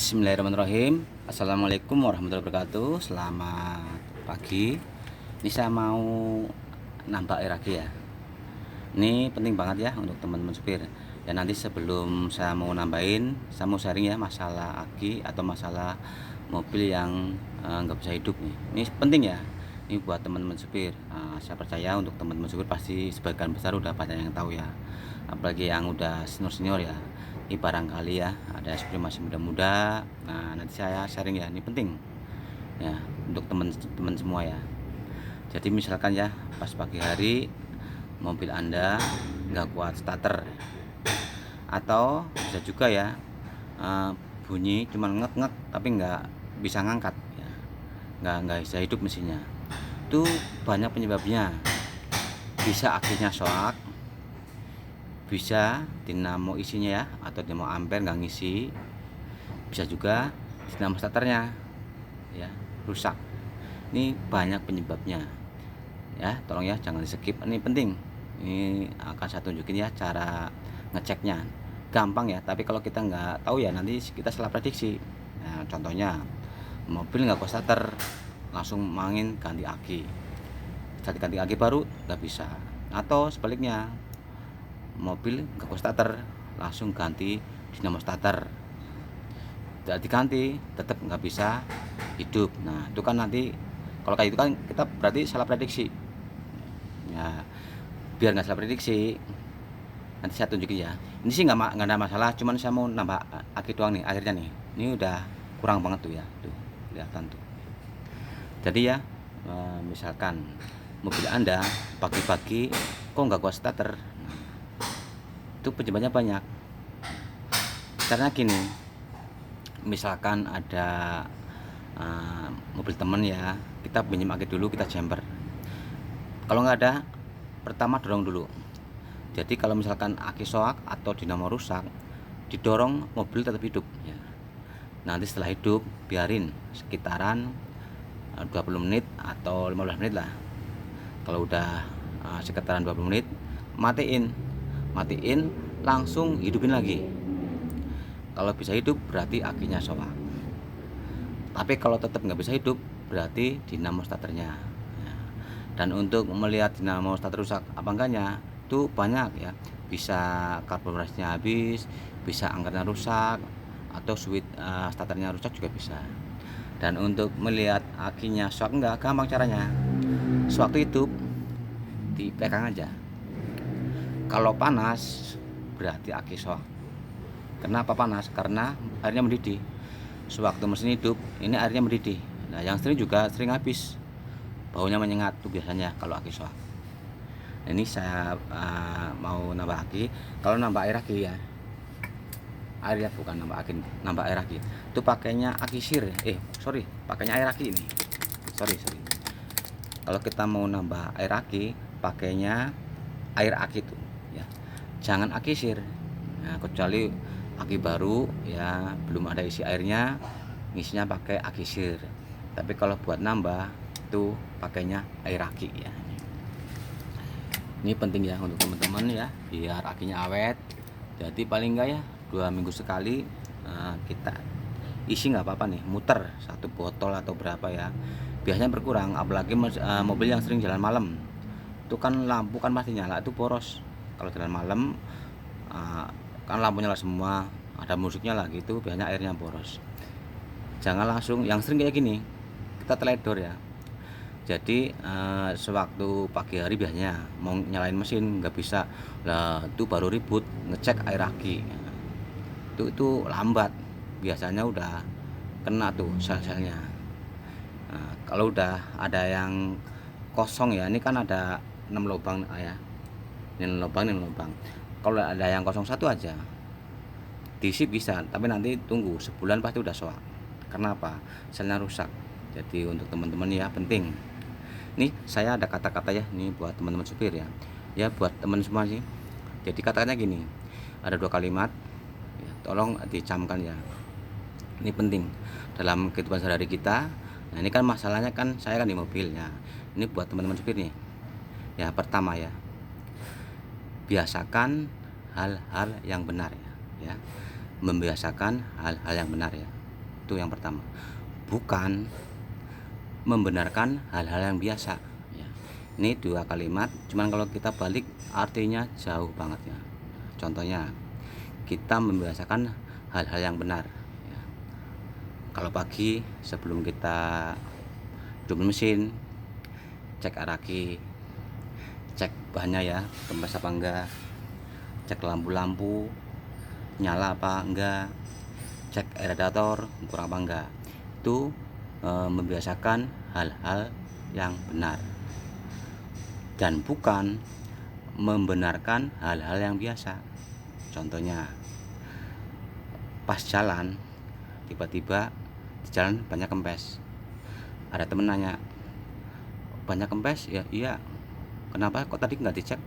Bismillahirrahmanirrahim. Assalamualaikum warahmatullahi wabarakatuh. Selamat pagi. Ini saya mau nambah air lagi ya. Ini penting banget ya untuk teman-teman supir. Ya nanti sebelum saya mau nambahin, saya mau sharing ya masalah aki atau masalah mobil yang nggak bisa hidup nih. Ini penting ya. Ini buat teman-teman supir. Saya percaya untuk teman-teman supir pasti sebagian besar udah banyak yang tahu ya. Apalagi yang udah senior-senior ya. Ini barangkali ya ada supir masih muda-muda. Nah nanti saya sharing ya. Ini penting ya untuk teman-teman semua ya. Jadi misalkan ya pas pagi hari mobil Anda nggak kuat starter, atau bisa juga ya bunyi cuma ngek-ngek tapi nggak bisa ngangkat ya, nggak bisa hidup mesinnya. Itu banyak penyebabnya. Bisa akinya shock, bisa dinamo isinya ya atau dinamo ampere nggak ngisi, bisa juga dinamo starternya ya rusak. Ini banyak penyebabnya ya, tolong ya jangan di skip, ini penting. Ini akan saya tunjukin ya cara ngeceknya, gampang ya, tapi kalau kita nggak tahu ya nanti kita salah prediksi. Nah, contohnya mobil nggak kuat starter, langsung mangin ganti aki, saat ganti aki baru nggak bisa. Atau sebaliknya mobil nggak kuat starter, langsung ganti dinamo starter, tidak diganti tetap nggak bisa hidup. Nah itu kan nanti kalau kayak itu kan kita berarti salah prediksi ya. Biar nggak salah prediksi nanti saya tunjukin ya. Ini sih nggak ada masalah, cuman saya mau nambah aki doang nih akhirnya nih. Ini udah kurang banget tuh ya, tuh kelihatan tuh. Jadi ya misalkan mobil Anda pagi-pagi kok nggak kuat starter, itu penyebabnya banyak. Karena gini, misalkan ada mobil temen ya, kita pinjam aki dulu, kita jumper. Kalau nggak ada, pertama dorong dulu. Jadi kalau misalkan aki soak atau dinamo rusak, didorong mobil tetap hidup ya. Nanti setelah hidup biarin sekitaran 20 menit atau 15 menit lah. Kalau udah sekitaran 20 menit, matiin langsung hidupin lagi. Kalau bisa hidup berarti akinya soak. Tapi kalau tetap nggak bisa hidup berarti dinamo starternya. Dan untuk melihat dinamo starter rusak apa enggaknya itu banyak ya, bisa karburatornya habis, bisa angkarnya rusak, atau switch starternya rusak juga bisa. Dan untuk melihat akinya shock enggak, gampang caranya. Sewaktu hidup dipegang aja, kalau panas berarti aki shock. Kenapa panas? Karena airnya mendidih. Sewaktu mesin hidup ini airnya mendidih. Nah yang sering juga sering habis, baunya menyengat tuh biasanya kalau aki shock. Ini saya mau nambah aki. Kalau nambah air aki ya, air ya bukan nambah aki, nambah air aki itu pakainya aki sir, pakainya air aki ini, sorry. Kalau kita mau nambah air aki pakainya air aki tuh ya, jangan aki sir. Nah, kecuali aki baru ya belum ada isi airnya, ngisinya pakai aki sir. Tapi kalau buat nambah itu pakainya air aki ya. Ini penting ya untuk teman-teman ya, biar akinya awet. Jadi paling enggak ya 2 minggu sekali kita isi, nggak apa-apa nih, muter 1 botol atau berapa ya. Biasanya berkurang, apalagi mobil yang sering jalan malam. Itu kan lampu kan pasti nyala, itu boros. Kalau jalan malam kan lampunya nyala semua, ada musiknya lagi, itu biasanya airnya boros. Jangan langsung yang sering kayak gini, kita teledor ya. Jadi sewaktu pagi hari biasanya mau nyalain mesin nggak bisa lah, itu baru ribut ngecek air aki. Itu lambat, biasanya udah kena tuh sel-selnya. Nah, kalau udah ada yang kosong ya, ini kan ada 6 lubang ya, ini lubang. Kalau ada yang kosong satu aja diisi bisa, tapi nanti tunggu sebulan pasti udah soak. Karena apa? Selnya rusak. Jadi untuk teman-teman ya penting. Nih saya ada kata-kata ya, nih buat teman-teman supir ya, ya buat teman semua sih. Jadi kata-katanya gini, ada 2 kalimat ya, tolong dicamkan ya. Ini penting dalam kehidupan sehari-hari kita. Nah ini kan masalahnya kan saya kan di mobil ya. Ini buat teman-teman supir nih ya. Pertama ya, biasakan hal-hal yang benar ya, membiasakan hal-hal yang benar ya. Itu yang pertama. Bukan membenarkan hal-hal yang biasa ya. Ini dua kalimat, cuman kalau kita balik artinya jauh banget ya. Contohnya, kita membiasakan hal-hal yang benar ya. Kalau pagi sebelum kita hidupin mesin, cek araki, cek bahannya ya, kempes apa enggak, cek lampu-lampu nyala apa enggak, cek air radiator kurang apa enggak. Itu membiasakan hal-hal yang benar dan bukan membenarkan hal-hal yang biasa. Contohnya, pas jalan tiba-tiba di jalan banyak kempes, ada temen nanya, banyak kempes ya? Iya. Kenapa kok tadi nggak dicek?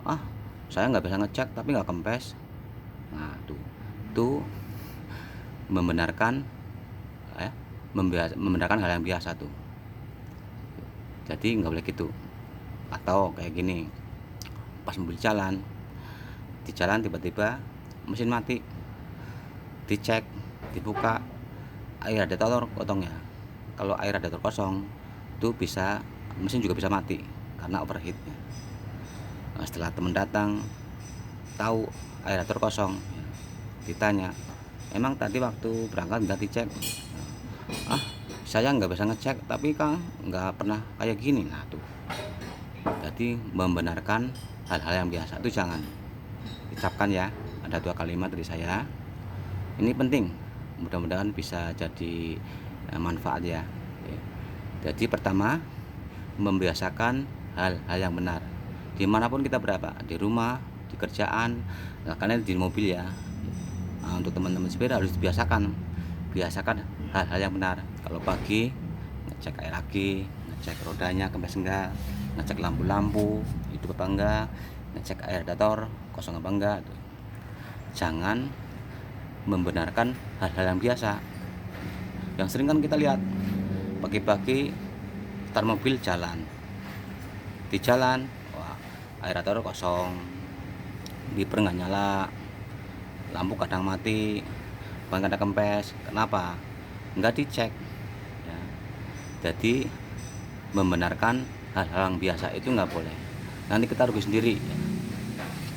Ah, saya nggak bisa ngecek tapi nggak kempes. Nah tuh membenarkan membenarkan hal yang biasa tuh. Jadi nggak boleh gitu. Atau kayak gini, pas mobil jalan, di jalan tiba-tiba mesin mati, dicek, dibuka air radiator kosong ya. Kalau air radiator kosong tuh bisa mesin juga bisa mati karena overheat ya. Nah, setelah teman datang tahu air radiator kosong, ditanya, emang tadi waktu berangkat nggak dicek? Ah, saya nggak bisa ngecek tapi Kang nggak pernah kayak gini. Nah tuh, jadi membenarkan hal-hal yang biasa itu jangan ucapkan ya. Ada dua kalimat dari saya, ini penting, mudah-mudahan bisa jadi manfaat ya. Jadi pertama, membiasakan hal-hal yang benar dimanapun kita berada, di rumah, di kerjaan, nah, karena di mobil ya. Nah, untuk teman-teman sepeda harus biasakan hal-hal yang benar. Kalau pagi ngecek air aki, ngecek rodanya kempes enggak, ngecek lampu-lampu hidup apa enggak, ngecek air radiator kosong apa enggak. Jangan membenarkan hal-hal yang biasa yang sering kan kita lihat pagi-pagi start mobil jalan, di jalan wah, air radiator kosong, wiper nggak nyala, lampu kadang mati, ban kadang kempes. Kenapa? Nggak dicek ya. Jadi membenarkan hal-hal yang biasa itu nggak boleh, nanti kita rugi sendiri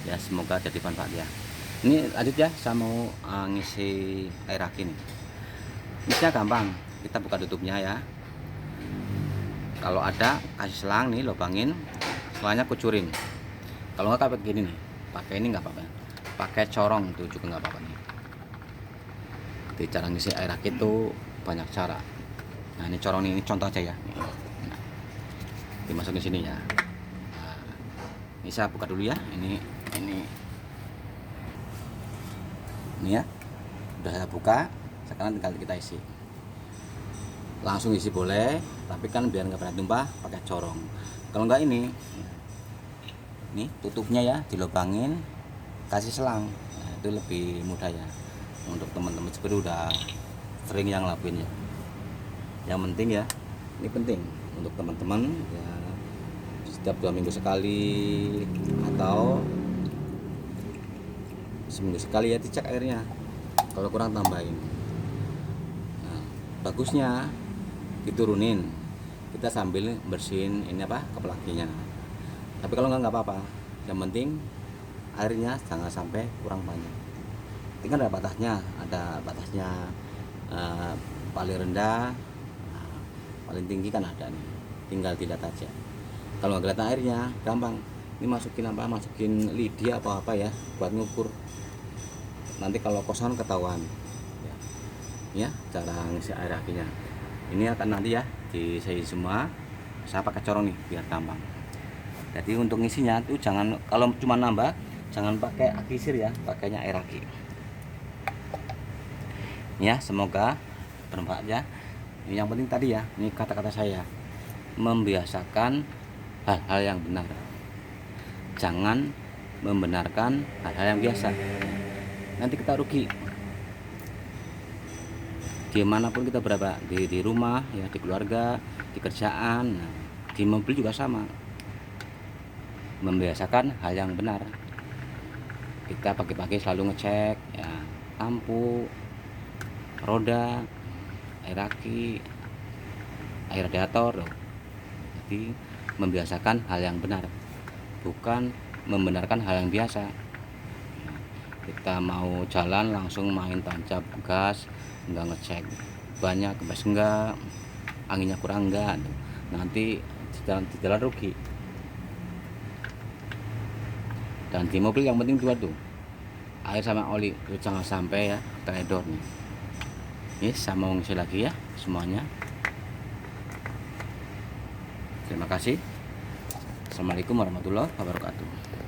ya. Semoga jadi manfaat ya. Ini lanjut ya, saya mau ngisi air aki nih. Ngisinya gampang, kita buka tutupnya ya. Kalau ada kasih selang nih, lubangin, selangnya kucurin. Kalau nggak kayak gini nih, pakai ini nggak apa-apa, pakai corong itu juga nggak apa-apa nih. Di cara ngisi air aki itu banyak cara. Nah ini corong ini contoh aja ya. Nah, dimasukin sini ya. Nah, ini saya buka dulu ya. Ini ya. Udah saya buka. Sekarang tinggal kita isi. Langsung isi boleh, tapi kan biar nggak pernah tumpah pakai corong. Kalau nggak ini tutupnya ya, dilubangin, kasih selang. Nah, itu lebih mudah ya. Untuk teman-teman sepeda udah sering yang lakuin ya. Yang penting ya, ini penting untuk teman-teman ya, setiap 2 minggu sekali atau seminggu sekali ya dicek airnya. Kalau kurang tambahin. Nah, bagusnya diturunin, kita sambil bersihin ini kepelakinya. Tapi kalau nggak apa-apa, yang penting airnya jangan sampai kurang banyak. Tinggal ada batasnya paling rendah, paling tinggi kan ada nih, tinggal dilihat aja. Kalau nggak kelihatan airnya gampang, ini masukin lidi apa ya buat ngukur. Nanti kalau kosong ketahuan ya cara ngisi air akinya. Ini akan nanti ya diisi semua, saya pakai corong nih biar gampang. Jadi untuk ngisinya tuh jangan, kalau cuma nambah jangan pakai aki sir ya, pakainya air aki ya. Semoga bermanfaat ya. Ini yang penting tadi ya, ini kata-kata saya, membiasakan hal-hal yang benar, jangan membenarkan hal-hal yang biasa. Nanti kita rugi dimanapun kita berada, di rumah ya, di keluarga, di kerjaan, di mobil juga sama. Membiasakan hal yang benar. Kita pagi-pagi selalu ngecek ya, lampu, roda, air aki, air radiator. Jadi membiasakan hal yang benar, bukan membenarkan hal yang biasa. Kita mau jalan langsung main tancap gas, nggak ngecek banyak kempes enggak, anginnya kurang enggak, nanti di jalan rugi. Dan di mobil yang penting dua tuh, air sama oli, itu jangan sampai ya teledor nih. Yes, sama ngisi lagi ya semuanya. Terima kasih. Assalamualaikum warahmatullahi wabarakatuh.